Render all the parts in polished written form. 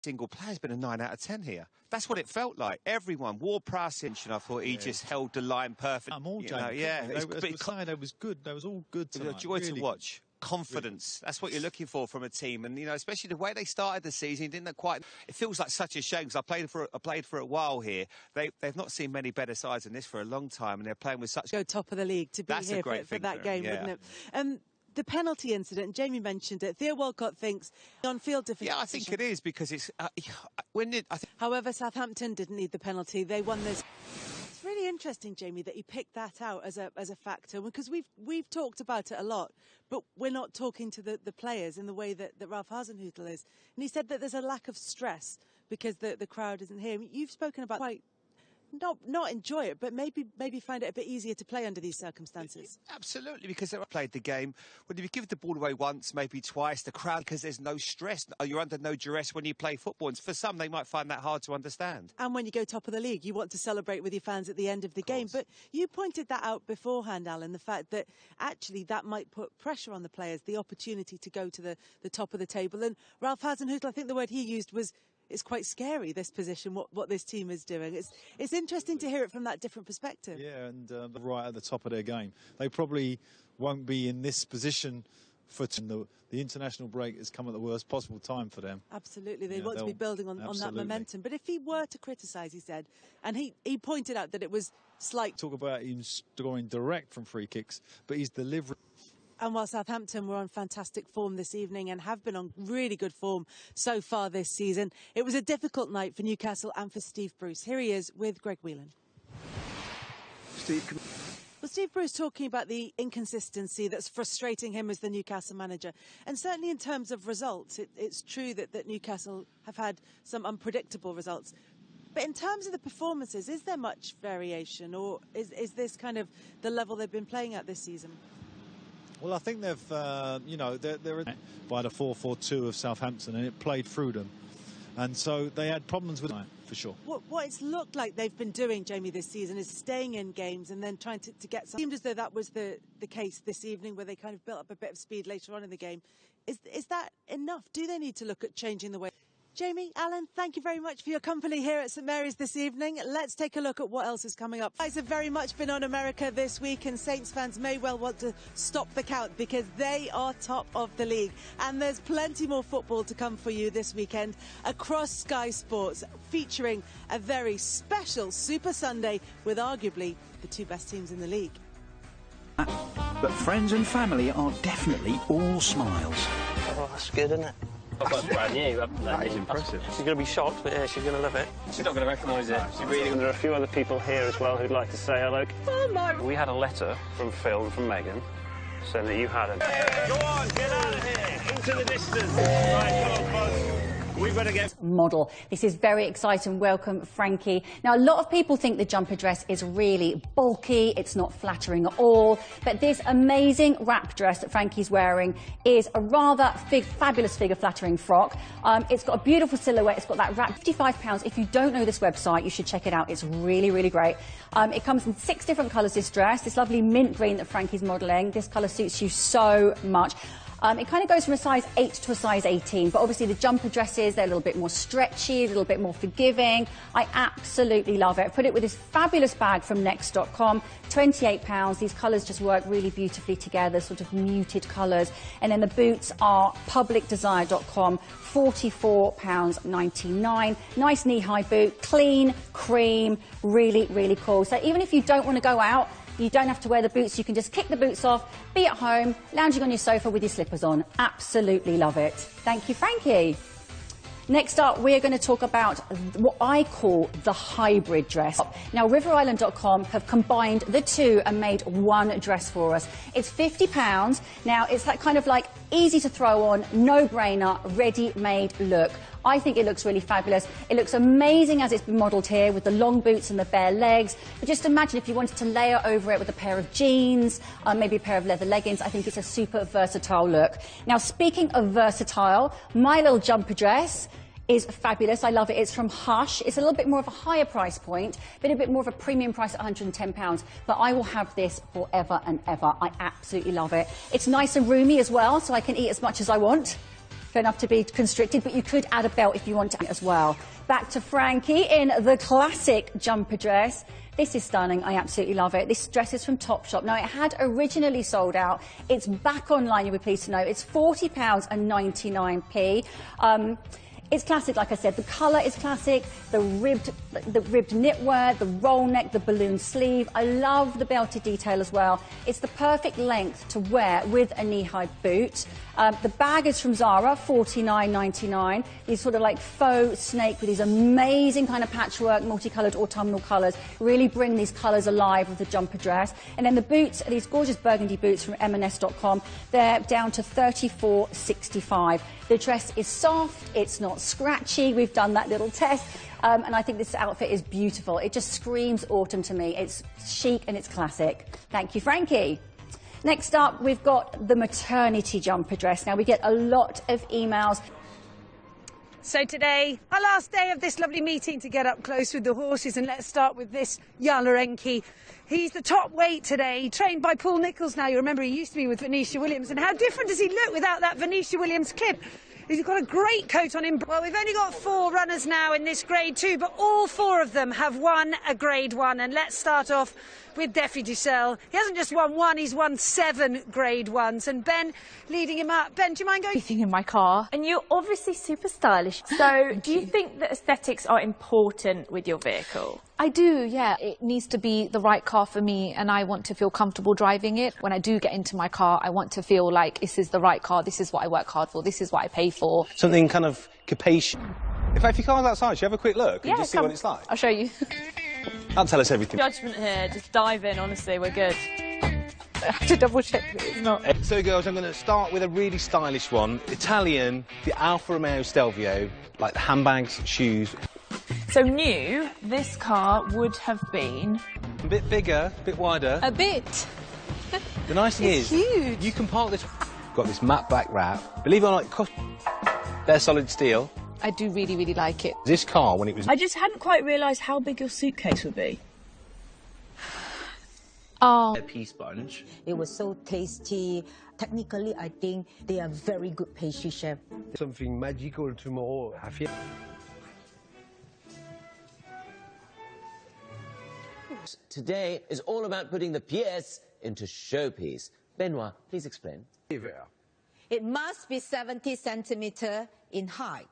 single player's been a 9 out of 10 here. That's what it felt like. Everyone wore passage, and I thought he just held the line perfect. I'm all yeah. That was good. That was all good tonight. It was a joy to watch. Confidence. That's what you're looking for from a team, and especially the way they started the season. Didn't quite. It feels like such a shame because I played for a while here. They've not seen many better sides than this for a long time, and they're playing with such. Go top of the league to be here for that game, wouldn't it? The penalty incident, Jamie mentioned it. Theo Walcott thinks on-field difference. Yeah, I think it is because it's However, Southampton didn't need the penalty. They won this. It's really interesting, Jamie, that you picked that out as a factor, because we've talked about it a lot, but we're not talking to the players in the way that Ralph Hasenhüttl is. And he said that there's a lack of stress because the crowd isn't here. I mean, you've spoken about quite. Not enjoy it, but maybe find it a bit easier to play under these circumstances. Absolutely, because they played the game. When you give the ball away once, maybe twice, the crowd, because there's no stress. You're under no duress when you play football. And for some, they might find that hard to understand. And when you go top of the league, you want to celebrate with your fans at the end of the game. But you pointed that out beforehand, Alan, the fact that actually that might put pressure on the players, the opportunity to go to the top of the table. And Ralph Hasenhüttl, I think the word he used was, it's quite scary, this position, what this team is doing. It's interesting to hear it from that different perspective. Yeah, and right at the top of their game. They probably won't be in this position for the international break has come at the worst possible time for them. Absolutely, they want to be building on that momentum. But if he were to criticise, he said, and he pointed out that it was slight. Talk about him scoring direct from free kicks, but he's delivering. And while Southampton were on fantastic form this evening and have been on really good form so far this season, it was a difficult night for Newcastle and for Steve Bruce. Here he is with Greg Whelan. Well, Steve Bruce talking about the inconsistency that's frustrating him as the Newcastle manager. And certainly in terms of results, it's true that Newcastle have had some unpredictable results. But in terms of the performances, is there much variation, or is this kind of the level they've been playing at this season? Well, I think they've, they're by the 4-4-2 of Southampton, and it played through them. And so they had problems with it, for sure. What it's looked like they've been doing, Jamie, this season is staying in games and then trying to get some. It seemed as though that was the case this evening, where they kind of built up a bit of speed later on in the game. Is that enough? Do they need to look at changing the way? Jamie, Alan, thank you very much for your company here at St Mary's this evening. Let's take a look at what else is coming up. Guys have very much been on America this week, and Saints fans may well want to stop the count because they are top of the league. And there's plenty more football to come for you this weekend across Sky Sports, featuring a very special Super Sunday with arguably the two best teams in the league. But friends and family are definitely all smiles. Oh, that's good, isn't it? That's brand new. That is impressive. She's going to be shocked, but yeah, she's going to love it. She's not going to recognise it. She's really. And there are a few other people here as well who'd like to say hello. Oh, my. We had a letter from Phil and from Megan saying that you had a... Go on, get out of here, into the distance. Right, come on, bud. We better get... Model. This is very exciting. Welcome, Frankie. Now, a lot of people think the jumper dress is really bulky. It's not flattering at all. But this amazing wrap dress that Frankie's wearing is a rather fabulous figure-flattering frock. It's got a beautiful silhouette. It's got that wrap. £55. If you don't know this website, you should check it out. It's really, really great. It comes in 6 different colours, this dress. This lovely mint green that Frankie's modelling. This colour suits you so much. It kind of goes from a size 8 to a size 18, but obviously the jumper dresses, they're a little bit more stretchy, a little bit more forgiving. I absolutely love it. Put it with this fabulous bag from Next.com, £28. These colours just work really beautifully together, sort of muted colours. And then the boots are publicdesire.com, £44.99. Nice knee-high boot, clean, cream, really, really cool. So even if you don't want to go out, you don't have to wear the boots. You can just kick the boots off, be at home, lounging on your sofa with your slippers on. Absolutely love it. Thank you, Frankie. Next up, we're going to talk about what I call the hybrid dress. Now, riverisland.com have combined the two and made one dress for us. It's £50. Now, it's that kind of like easy to throw on, no-brainer, ready-made look. I think it looks really fabulous. It looks amazing as it's been modelled here with the long boots and the bare legs. But just imagine if you wanted to layer over it with a pair of jeans, maybe a pair of leather leggings. I think it's a super versatile look. Now, speaking of versatile, my little jumper dress is fabulous. I love it. It's from Hush. It's a little bit more of a higher price point, but a bit more of a premium price at £110. But I will have this forever and ever. I absolutely love it. It's nice and roomy as well, so I can eat as much as I want. fair enough to be constricted, but you could add a belt if you want to as well. Back to Frankie in the classic jumper dress. This is stunning. I absolutely love it. This dress is from Topshop. Now, it had originally sold out. It's back online, you'll be pleased to know. It's £40.99. It's classic, like I said. The colour is classic. The ribbed knitwear, the roll neck, the balloon sleeve. I love the belted detail as well. It's the perfect length to wear with a knee-high boot. The bag is from Zara, £49.99. These sort of like faux snake with these amazing kind of patchwork, multicoloured autumnal colours. Really bring these colours alive with the jumper dress. And then the boots are these gorgeous burgundy boots from M&S.com. They're down to £34.65. The dress is soft, it's not scratchy. We've done that little test. And I think this outfit is beautiful. It just screams autumn to me. It's chic and it's classic. Thank you, Frankie. Next up, we've got the maternity jumper dress. Now, we get a lot of emails. So today, our last day of this lovely meeting to get up close with the horses, and let's start with this Yalarenki. He's the top weight today, trained by Paul Nicholls now. You remember he used to be with Venetia Williams, and how different does he look without that Venetia Williams clip? He's got a great coat on him. Well, we've only got 4 runners now in this Grade 2, but all 4 of them have won a Grade 1. And let's start off with Defi Dussel. He hasn't just won 1, he's won 7 Grade 1s. And Ben leading him up. Ben, do you mind going? Everything in my car. And you're obviously super stylish. So do you think that aesthetics are important with your vehicle? I do, yeah. It needs to be the right car for me, and I want to feel comfortable driving it. When I do get into my car, I want to feel like this is the right car, this is what I work hard for, this is what I pay for. Something kind of capacious. In fact, if your car's outside, should you have a quick look and just see what it's like? I'll show you. That'll tell us everything. Judgment here, just dive in, honestly, we're good. I have to double check that it's not. So, girls, I'm going to start with a really stylish one. Italian, the Alfa Romeo Stelvio, like the handbags, shoes. So new, this car would have been... A bit bigger, a bit wider. A bit. The nice thing is, huge. You can park this... Got this matte black wrap. Believe it or not, they're solid steel. I do really, really like it. This car, when it was... I just hadn't quite realised how big your suitcase would be. Oh. A pea sponge. It was so tasty. Technically, I think they are very good pastry chef. Something magical tomorrow. Today is all about putting the pièce into showpiece. Benoit, please explain. It must be 70 centimetres in height.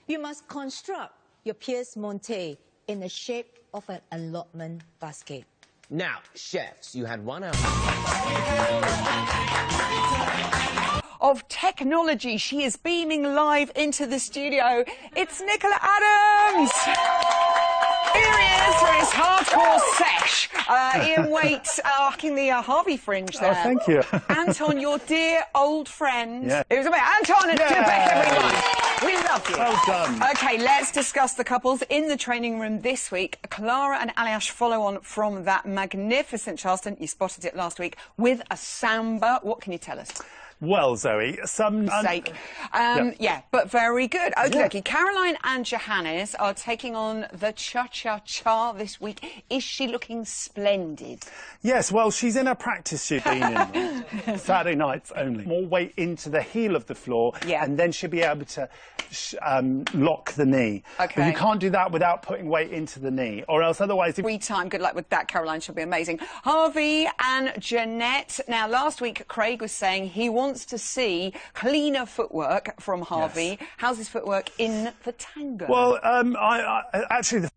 You must construct your pièce montée in the shape of an allotment basket. Now, chefs, you had 1 hour. Of technology, she is beaming live into the studio. It's Nicola Adams! Here he is for his hardcore sesh. Ian Waite, rocking the Harvey fringe there. Oh, thank you. Anton, your dear old friend. Yeah. It was amazing. Anton and Tibet, everyone. We love you. Well done. OK, let's discuss the couples in the training room this week. Clara and Aliash follow on from that magnificent Charleston. You spotted it last week with a samba. What can you tell us? Well, Zoe, some... sake. Yeah, but very good. Okay, okay. Caroline and Johannes are taking on the cha-cha-cha this week. Is she looking splendid? Yes, well, she's in her practice she's been in Saturday nights only. More weight into the heel of the floor, and then she'll be able to lock the knee. Okay. But you can't do that without putting weight into the knee, or else otherwise... Free time. Good luck with that, Caroline. She'll be amazing. Harvey and Jeanette. Now, last week, Craig was saying he wants to see cleaner footwork from Harvey. Yes. How's his footwork in the tango? Well, I actually...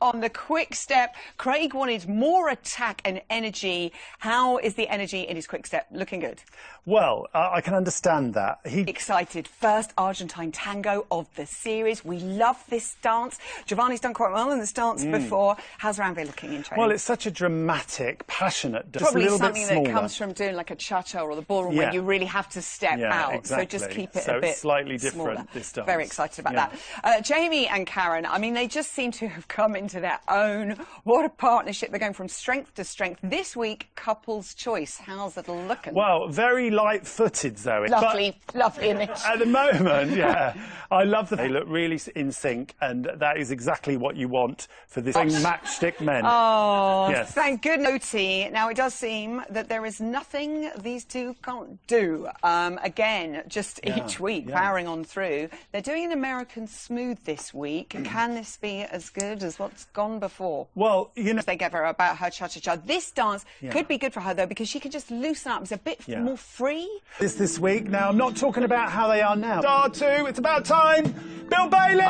On the quick step, Craig wanted more attack and energy. How is the energy in his quick step? Looking good? Well, I can understand that. Excited. First Argentine tango of the series. We love this dance. Giovanni's done quite well in this dance before. How's Ranveer looking in training? Well, it's such a dramatic, passionate dance. Probably a little something bit smaller. that comes from doing like a cha-cha or the ballroom where you really have to step out. Exactly. So just keep it so a bit it's slightly different smaller. this dance. Very excited about that. Jamie and Karen, I mean, they just seem to have come come into their own. What a partnership. They're going from strength to strength. This week, Couple's Choice. How's it looking? Well, very light-footed, Zoe. Lovely image. At the moment, yeah. I love that they look really in sync, and that is exactly what you want for this matchstick men. Oh, yes. Thank goodness. Now, it does seem that there is nothing these two can't do. Again, just each week, powering on through. They're doing an American Smooth this week. Can this be as good as what's gone before? Well, you know... They gave her about her cha-cha-cha. This dance could be good for her, though, because she can just loosen up. It's a bit more free. This week. Now, I'm not talking about how they are now. Star 2, it's about time. Bill Bailey!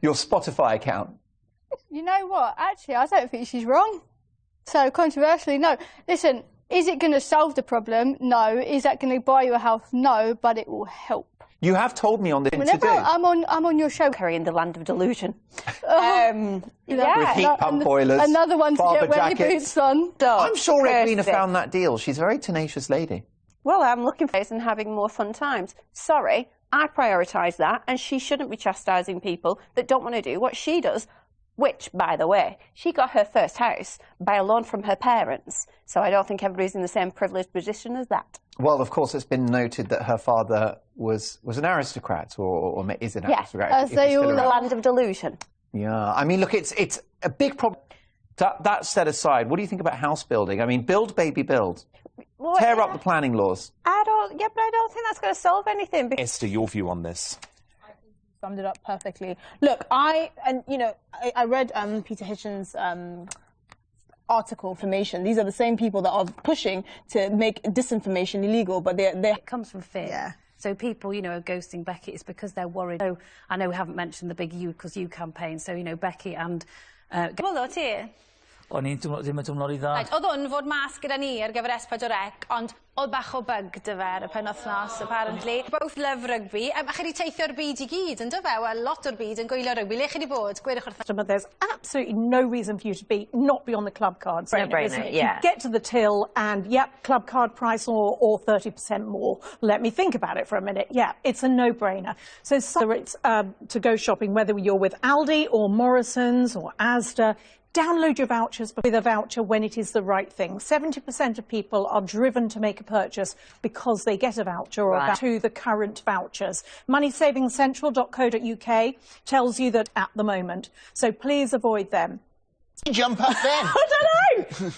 Your Spotify account. You know what? Actually, I don't think she's wrong. So, controversially, no. Listen, is it going to solve the problem? No. Is that going to buy you a house? No, but it will help. You have told me on the Whenever I'm on your show, in the land of delusion. With heat pump boilers, another one to get wearing boots on. I'm sure Edwina found that deal. She's a very tenacious lady. Well, I'm looking for this and having more fun times. Sorry, I prioritise that, and she shouldn't be chastising people that don't want to do what she does. Which, by the way, she got her first house by a loan from her parents. So I don't think everybody's in the same privileged position as that. Well, of course, it's been noted that her father was an aristocrat, or is an aristocrat. Yes, the land of delusion. Yeah, I mean, look, it's a big problem. That set aside, what do you think about house building? I mean, build, baby, build. Well, Tear up the planning laws. But I don't think that's going to solve anything. Esther, your view on this? Summed it up perfectly. Look, I read Peter Hitchens' article, Information. These are the same people that are pushing to make disinformation illegal, but it comes from fear. Yeah. So people, are ghosting Becky. It's because they're worried. So I know we haven't mentioned the big You 'Cause You campaign. So, Becky and... O'n i'n ddim yn teimlo'n dda. Oedd hwn fod mas gyda ni ar gyfer S4C, ond oedd bach o bug dy fe ar y penwythnos, apparently. Both love rugby. A chi wedi teithio'r byd I gyd, ynddo fe? Wel, lot o'r byd yn gwylio rugby. Le chi wedi bod? Gwedwch wrth. But there's absolutely no reason for you to not be on the club cards. No-brainer, yeah. You get to the till and, yep, club card price or 30% more. Let me think about it for a minute. Yeah, it's a no-brainer. So it's to go shopping, whether you're with Aldi or Morrison's or Asda, download your vouchers with a voucher when it is the right thing. 70% of people are driven to make a purchase because they get a voucher or to the current vouchers. MoneySavingCentral.co.uk tells you that at the moment. So please avoid them. Jump up then. I don't know.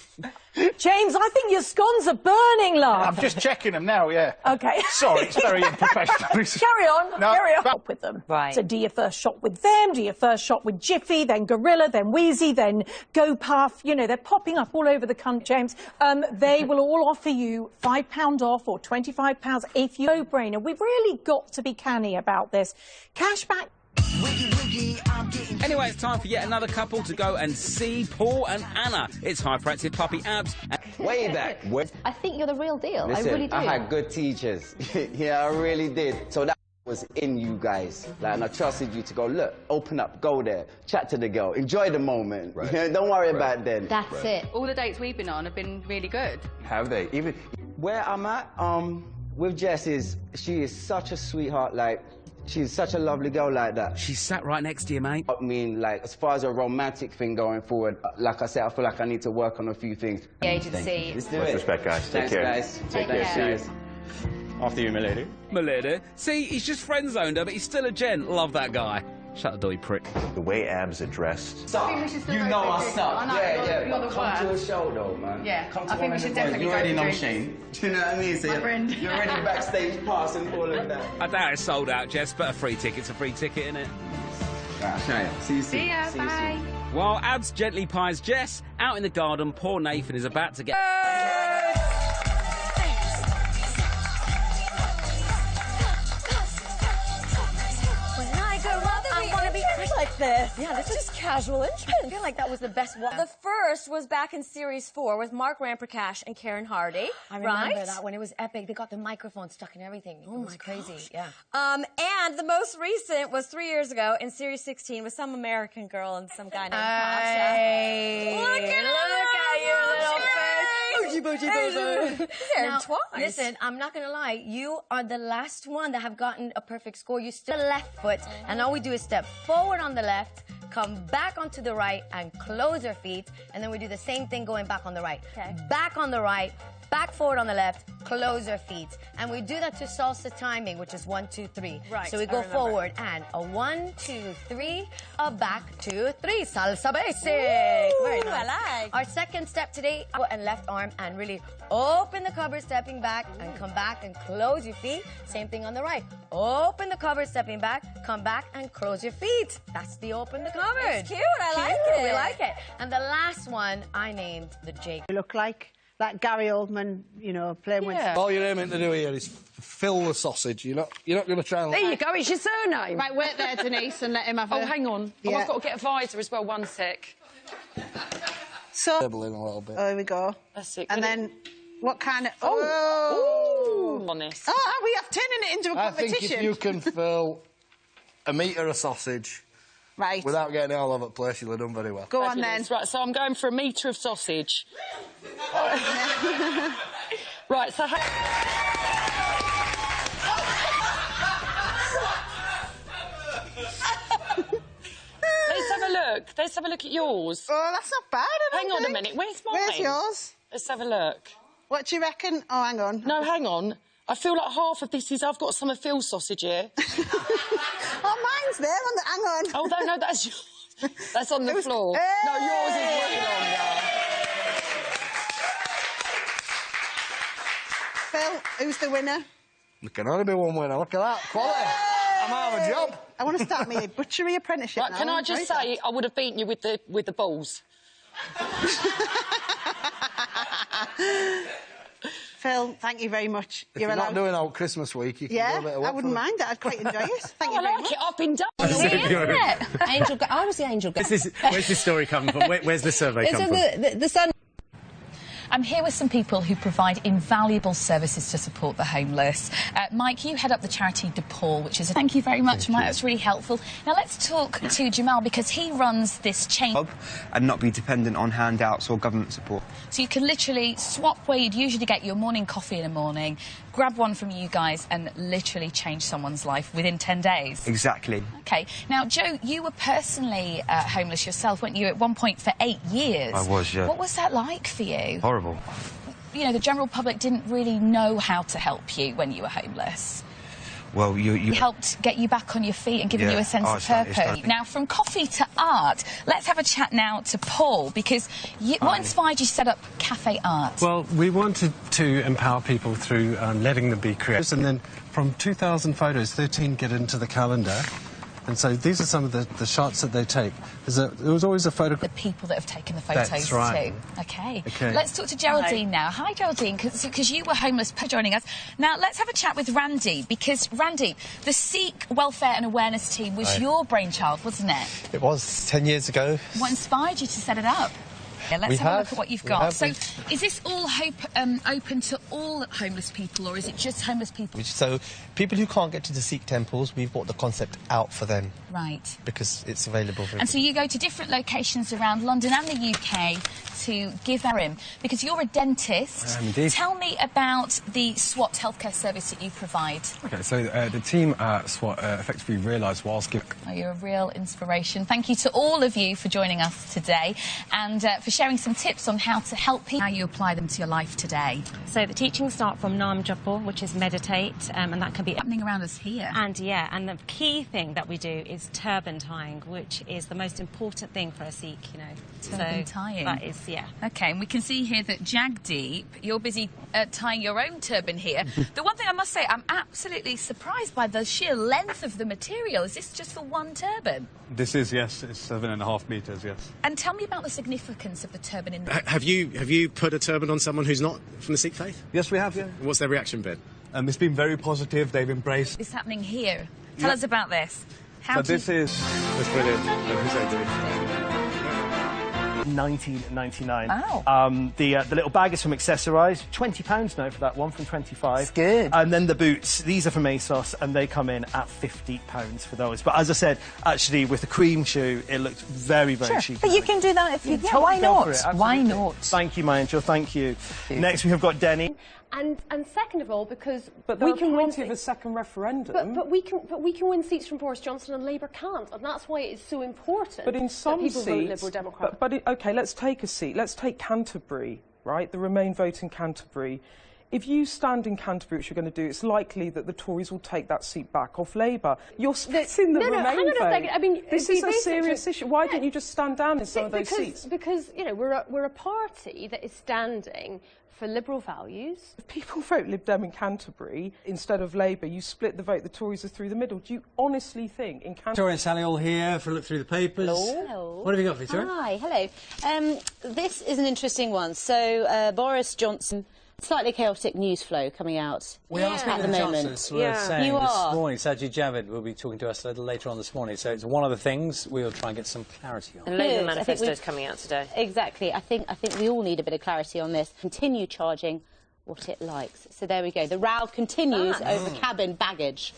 James, I think your scones are burning, love. I'm just checking them now, yeah. OK. Sorry, it's very unprofessional. Carry on, carry on. Shop with them. Right. So do you first shop with them? Do you first shop with Jiffy, then Gorilla, then Wheezy, then GoPuff? They're popping up all over the country, James. They will all offer you £5 off or £25 if you no-brainer. We've really got to be canny about this. Cashback. Anyway, it's time for yet another couple to go and see Paul and Anna. It's hyperactive puppy Abs. Way back. I think you're the real deal. Listen, I really do. I had good teachers. Yeah, I really did. So that was in you guys. And I trusted you to go, look, open up, go there, chat to the girl, enjoy the moment. Right. Don't worry about them. That's it. All the dates we've been on have been really good. Have they? Even where I'm at, with Jess she is such a sweetheart, she's such a lovely girl like that. She's sat right next to you, mate. I mean, as far as a romantic thing going forward, like I said, I feel like I need to work on a few things. The agency. Let's do Much it. respect, guys. Thanks, Take care. Guys. Take care. Guys. After you, milady. Milady. See, he's just friend-zoned her, but he's still a gent. Love that guy. Shut the door, you prick. The way Abs are dressed. You know our stuff. Yeah. You're the Come to a show, though, man. Yeah, Come to I think we should definitely You go already for know drinks. Shane. Do you know what I mean? So you're already backstage pass and all of that. I doubt it's sold out, Jess, but a free ticket's a free ticket, innit? Right, Shane. See you soon. See ya, bye. While Abs gently pies Jess, out in the garden, poor Nathan is about to get... Like this. Yeah, this is just casual entrance. I feel like that was the best one. The first was back in Series 4 with Mark Ramprakash and Karen Hardy. I remember that one. It was epic. They got the microphone stuck in everything. Oh, it was crazy. Yeah. And the most recent was 3 years ago in Series 16 with some American girl and some guy named Pasha. Look at you, little fish. Now, twice. Listen, I'm not going to lie. You are the last one that have gotten a perfect score. You still left foot, and all we do is step forward on the left, come back onto the right and close your feet. And then we do the same thing going back on the right. Back on the right, back forward on the left, close your feet. And we do that to salsa timing, which is 1, 2, 3. Right, so we go forward and a 1, 2, 3, a back, 2, 3. Salsa basic. Very nice. I like. Our second step today, and left arm, and really open the cupboard, stepping back, and come back and close your feet. Same thing on the right. Open the cupboard, stepping back, come back and close your feet. That's the open the cupboard. It's cute, I like it. We like it. And the last one I named the Jake. You look like Gary Oldman, you know, playing with... All you're aiming to do here is fill the sausage. You're not going to try and... There you go, it's your surname. Right, wait there, Denise, and let him have Oh, hang on. Yeah. Oh, I've got to get a visor as well, 1 sec. So... Table in a little bit. Oh, here we go. That's it. And then, what kind of... Oh! Honest. Oh, we have turning it into a competition. I think if you can fill a metre of sausage... Right. Without getting it all over the place, you'll have done very well. Go on, then. Right, so I'm going for a metre of sausage. Right, so... Let's have a look. Let's have a look at yours. Oh, that's not bad, I don't Hang on a think. minute. Where's mine? Where's yours? Let's have a look. What do you reckon? Oh, hang on. No, hang on. I feel like half of this is... I've got some of Phil's sausage here. Oh, mine's there on the... Hang on. Oh, no, that's yours. That's on the floor. Hey! No, yours is way longer. Phil, who's the winner? There can only be one winner. Look at that. Quality. I'm out of a job. I want to start my butchery apprenticeship Right, now. can I just say, I would have beaten you with the balls. Phil, thank you very much. If you're not doing out Christmas week, you can do a bit of work I wouldn't for me. mind that. I'd quite enjoy it. Thank Oh, you I very like much. it. I've been done. Angel, I was the angel girl. Where's this story coming from? Where's the survey come from? The Sun. I'm here with some people who provide invaluable services to support the homeless. Mike, you head up the charity DePaul, which is... Thank you very much, Mike. That's really helpful. Now, let's talk to Jamal, because he runs this chain... And not be dependent on handouts or government support. So you can literally swap where you'd usually get your morning coffee in the morning, grab one from you guys and literally change someone's life within 10 days. Exactly. OK. Now, Joe, you were personally homeless yourself, weren't you, at one point for 8 years? I was, yeah. What was that like for you? Horrible. You know, the general public didn't really know how to help you when you were homeless. Well, you helped get you back on your feet and given you a sense of purpose. Now, from coffee to art, let's have a chat now to Paul, because what inspired you to set up Cafe Art? Well, we wanted to empower people through letting them be creative, and then from 2,000 photos, 13 get into the calendar. And so these are some of the shots that they take. There was always a photo... The people that have taken the photos That's right. too. OK. Let's talk to Geraldine now. Hi, Geraldine, because you were homeless joining us. Now, let's have a chat with Randy, because, Randy, the Seek Welfare and Awareness Team was your brainchild, wasn't it? It was 10 years ago. What inspired you to set it up? Yeah, let's have a look at what you've got. So, is this all open to all homeless people, or is it just homeless people? So, people who can't get to the Sikh temples, we've brought the concept out for them. Right. Because it's available for And so you go to different locations around London and the UK to give that in, because you're a dentist. Indeed. Tell me about the SWAT healthcare service that you provide. OK, so the team at SWAT effectively realised whilst giving... Oh, you're a real inspiration. Thank you to all of you for joining us today and for sharing some tips on how to help people, how you apply them to your life today. So the teachings start from Nam Japo, which is meditate, and that can be happening around us here. And and the key thing that we do is turban tying, which is the most important thing for a Sikh, you know. Turban tying. That is, yeah. OK, and we can see here that Jagdeep, you're busy tying your own turban here. The one thing I must say, I'm absolutely surprised by the sheer length of the material. Is this just for one turban? This is, yes. It's 7.5 metres, yes. And tell me about the significance of the turban in the... Have you put a turban on someone who's not from the Sikh faith? Yes, we have, yeah. What's their reaction been? It's been very positive. They've embraced... It's happening here. Tell us about this. This is... That's brilliant. 19.99. Wow. The little bag is from Accessorise. £20 now for that one, from 25. That's good. And then the boots, these are from ASOS, and they come in at £50 for those. But as I said, actually, with the cream shoe, it looked very, very cheap. But you can do that if you... Yeah, why go not? for it, Why absolutely. not? Thank you, my angel. Thank you. Next, we have got Denny. And second of all, because but there we are can win plenty of a second referendum. But we can win seats from Boris Johnson and Labour can't, and that's why it's so important. But in some that people vote seats, Liberal Democrat. okay, let's take a seat. Let's take Canterbury, right? The Remain vote in Canterbury. If you stand in Canterbury, which you're going to do, it's likely that the Tories will take that seat back off Labour. You're splitting the Remain hang on vote. a second. I mean, this is a serious issue. Why don't you just stand down in some of those seats? Because you know we're a party that is standing for liberal values. If people vote Lib Dem in Canterbury instead of Labour, you split the vote. The Tories are through the middle. Do you honestly think in Canterbury? Victoria and Sally all here for a look through the papers. Hello. What have you got, Victoria? Hi, hello. This is an interesting one. So Boris Johnson. Slightly chaotic news flow coming out We are speaking at the to moment. Chancellors. We're saying you this are. morning, Sajid Javid will be talking to us a little later on this morning. So it's one of the things we'll try and get some clarity on. And Labour manifesto is coming out today. Exactly. I think we all need a bit of clarity on this. Continue charging what it likes. So there we go. The row continues over cabin baggage.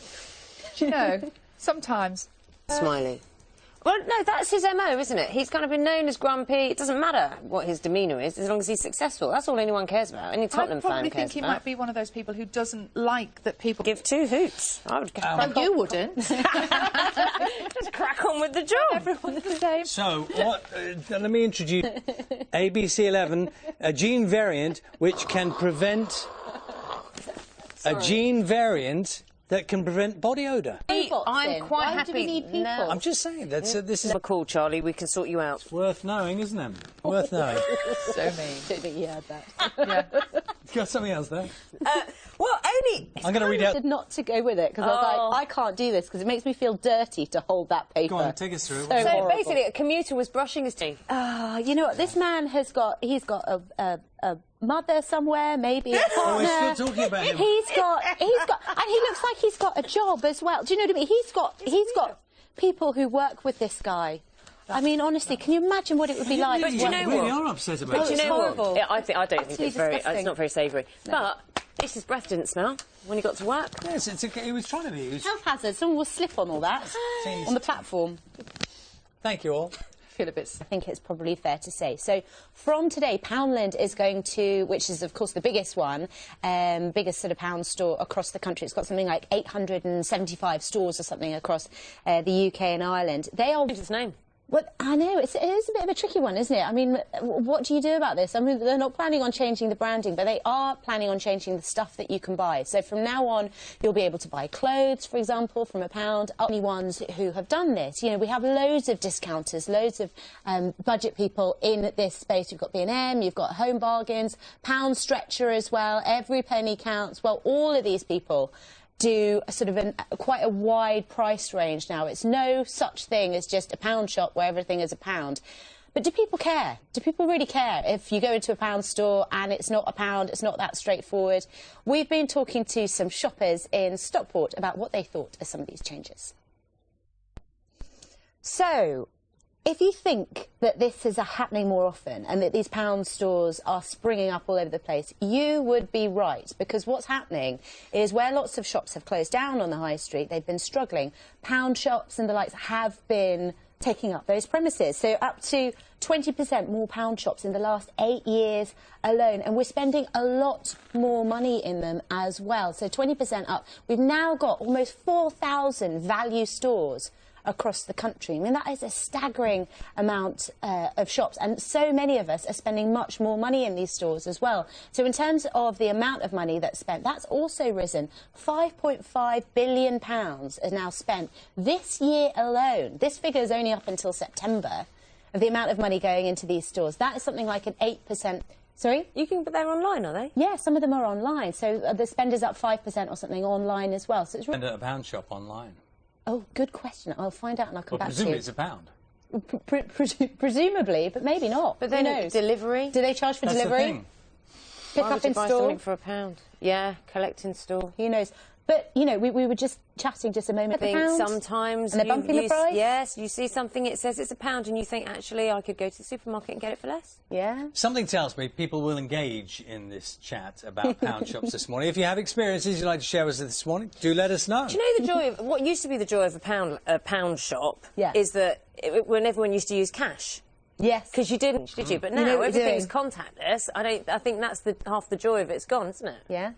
Do you know, sometimes... Smiley. Well, no, that's his MO, isn't it? He's kind of been known as grumpy. It doesn't matter what his demeanour is, as long as he's successful. That's all anyone cares about. Any Tottenham fan cares about. I probably think he might be one of those people who doesn't like that people... Give two hoots. I would... you wouldn't. Just crack on with the job. Everyone's the same. So, let me introduce ABC11, a gene variant which can prevent... A gene variant that can prevent body odour. I'm quite happy. Do we need people? No. I'm just saying, this is... a call, Charlie. We can sort you out. It's worth knowing, isn't it? Worth knowing. So mean. I don't think you heard that. You got something else there? Well, only... I'm going to read out... Not to go with it, because I was like, I can't do this, because it makes me feel dirty to hold that paper. Go on, take us through. So basically, a commuter was brushing his teeth. You know what? This man he's got a mother somewhere, maybe a partner. We're still talking about him. He's got, and he looks like he's got a job as well. Do you know what I mean? He's got people who work with this guy. I mean, honestly, can you imagine what it would be like? But do you know really what? are upset about But it. you know horrible. what? I don't think it's very. disgusting. It's not very savoury. No. But at least his breath didn't smell when he got to work. Yes, he was trying to be. Health hazard. Someone will slip on all that on the platform. Thank you all. I think it's probably fair to say. So from today, Poundland is going to, which is of course the biggest one, biggest sort of pound store across the country. It's got something like 875 stores or something across the UK and Ireland. They are... What's his name? Well, I know, it is a bit of a tricky one, isn't it? I mean, what do you do about this? I mean, they're not planning on changing the branding, but they are planning on changing the stuff that you can buy. So from now on, you'll be able to buy clothes, for example, from £1. Only ones who have done this. You know, we have loads of discounters, loads of budget people in this space. You've got B&M, you've got Home Bargains, Pound Stretcher as well. Every penny counts. Well, all of these people do sort of quite a wide price range now. It's no such thing as just a pound shop where everything is £1. But do people care? Do people really care if you go into a pound store and it's not £1, it's not that straightforward? We've been talking to some shoppers in Stockport about what they thought of some of these changes. So, if you think that this is happening more often and that these pound stores are springing up all over the place, you would be right, because what's happening is where lots of shops have closed down on the high street, they've been struggling, pound shops and the likes have been taking up those premises. So up to 20% more pound shops in the last 8 years alone, and we're spending a lot more money in them as well. So 20% up. We've now got almost 4,000 value stores across the country. I mean, that is a staggering amount of shops, and so many of us are spending much more money in these stores as well. So in terms of the amount of money that's spent, that's also risen. £5.5 billion is now spent this year alone. This figure is only up until September, of the amount of money going into these stores. That is something like an 8%. Sorry? But they're online, are they? Yeah, some of them are online. So the spend is up 5% or something online as well. So it's And at a pound shop online. Oh, good question. I'll find out and I'll come back to you. Presumably it's £1. Presumably, but maybe not. But then who knows? Delivery? Do they charge for That's delivery? The thing. Pick Why up would you in buy store? something for £1? Yeah, collect in store. Who knows? But, you know, we were just chatting just a moment I think £1. sometimes And they're bumping the price? Yes, you see something, it says it's £1 and you think, actually, I could go to the supermarket and get it for less. Yeah. Something tells me people will engage in this chat about pound shops this morning. If you have experiences you'd like to share with us this morning, do let us know. Do you know the joy of... What used to be the joy of a pound shop is that when everyone used to use cash. Yes. Because you didn't, did you? But now You know what you're everything's doing. contactless. I think that's half the joy of it's gone, isn't it? Yeah,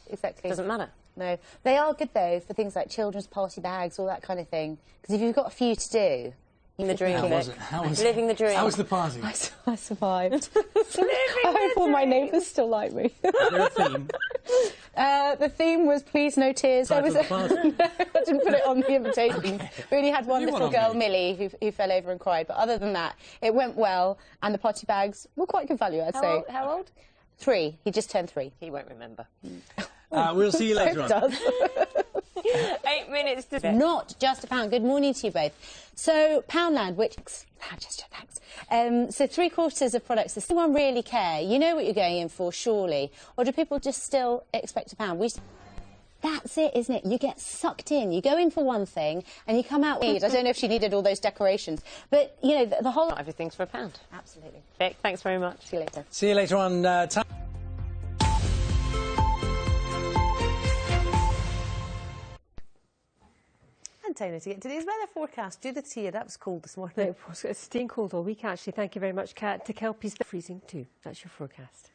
exactly. Doesn't matter. No. They are good, though, for things like children's party bags, all that kind of thing. Because if you've got a few to do... The dream. How was it? Living the dream. How was the party? I survived. I hope all my neighbours still like me. Is there a theme? The theme was Please No Tears. There was Title of the party? No, I didn't put it on the invitation. We only had one You little went on girl, Millie, who fell over and cried. But other than that, it went well, and the party bags were quite good value, I'd say. How old? 3. He just turned 3. He won't remember. We'll see you later on. Does. 8 minutes to... Not just a pound. Good morning to you both. So, Poundland, which... Thanks. So 3/4 of products. Does anyone really care? You know what you're going in for, surely. Or do people just still expect a pound? That's it, isn't it? You get sucked in. You go in for one thing and you come out... I don't know if she needed all those decorations. But, you know, the whole... Not everything's for a pound. Absolutely. Vic, thanks very much. See you later. See you later on. And time now to get today's weather forecast. Judith here, that was cold this morning. It was staying cold all week, actually. Thank you very much, Kat. To Kelpie's freezing too. That's your forecast.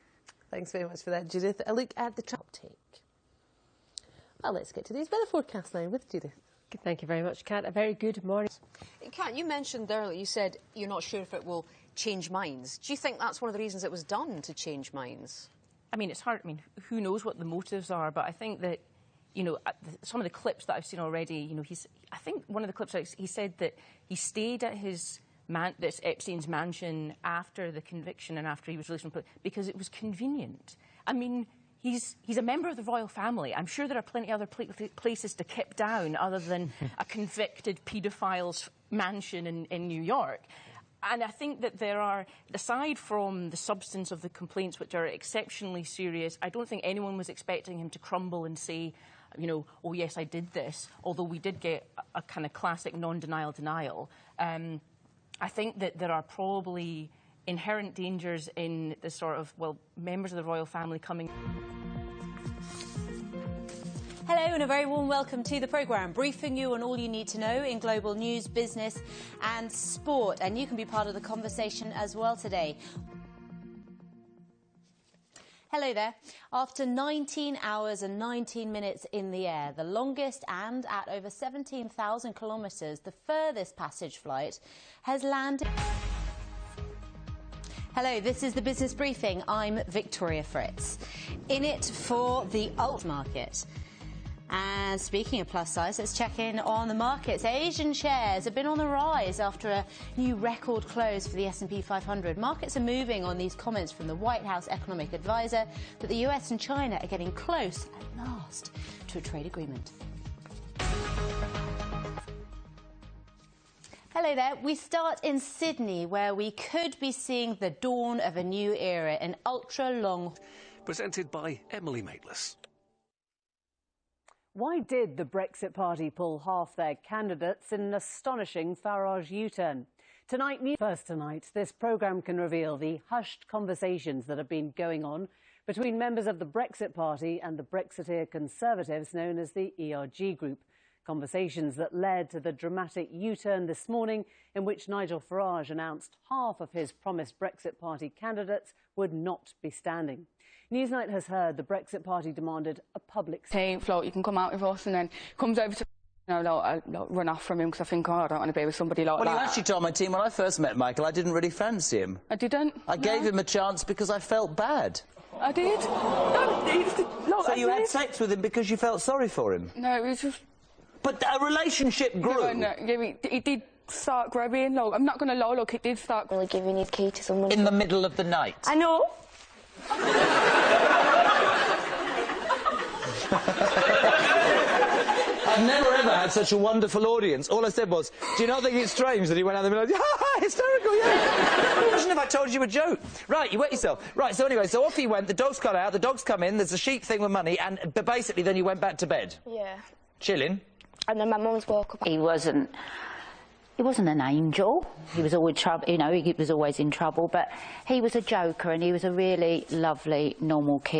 Thanks very much for that, Judith. A look at the uptake. Well, let's get today's weather forecast now with Judith. Thank you very much, Kat. A very good morning. Kat, you mentioned earlier, you said you're not sure if it will change minds. Do you think that's one of the reasons it was done, to change minds? I mean, it's hard. I mean, who knows what the motives are, but I think that, you know, some of the clips that I've seen already, you know, I think one of the clips, he said that he stayed at this Epstein's mansion after the conviction and after he was released from prison because it was convenient. I mean, he's a member of the royal family. I'm sure there are plenty other places to kip down other than a convicted paedophile's mansion in New York. And I think that there are, aside from the substance of the complaints, which are exceptionally serious, I don't think anyone was expecting him to crumble and say, you know, oh, yes, I did this, although we did get a kind of classic non-denial denial. I think that there are probably inherent dangers in the sort of, well, members of the royal family coming... Hello and a very warm welcome to the programme, briefing you on all you need to know in global news, business and sport. And you can be part of the conversation as well today. Hello there. After 19 hours and 19 minutes in the air, the longest and at over 17,000 kilometres, the furthest passage flight has landed... Hello, this is the Business Briefing. I'm Victoria Fritz. In it for the alt market. And speaking of plus size, let's check in on the markets. Asian shares have been on the rise after a new record close for the S&P 500. Markets are moving on these comments from the White House economic advisor that the US and China are getting close at last to a trade agreement. Hello there. We start in Sydney, where we could be seeing the dawn of a new era, an ultra-long... Presented by Emily Maitlis. Why did the Brexit Party pull half their candidates in an astonishing Farage U-turn? First tonight, this programme can reveal the hushed conversations that have been going on between members of the Brexit Party and the Brexiteer Conservatives known as the ERG Group. Conversations that led to the dramatic U-turn this morning in which Nigel Farage announced half of his promised Brexit Party candidates would not be standing. Newsnight has heard the Brexit Party demanded a public... Hey, Flo, you can come out with us, and then comes over to... You know, I run off from him because I think, oh, I don't want to be with somebody like that. Well, you actually told my team when I first met Michael I didn't really fancy him. I didn't? I gave him a chance because I felt bad. I did? No, so you had sex with him because you felt sorry for him? No, it was just... But a relationship grew. No, it did start growing. Look, I'm not going to lie, look, it did start... Really giving his key to someone. In the middle of the night. I know. I've never ever had such a wonderful audience. All I said was, do you not think it's strange that he went out there and like, ha, hysterical, yeah. Imagine if I told you a joke. Right, you wet yourself. Right, so anyway, so off he went, the dogs got out, the dogs come in, there's a sheep thing with money, but basically then you went back to bed. Yeah. Chilling. And then my mum's woke up. He wasn't an angel. He was always trouble, you know, he was always in trouble, but he was a joker and he was a really lovely, normal kid.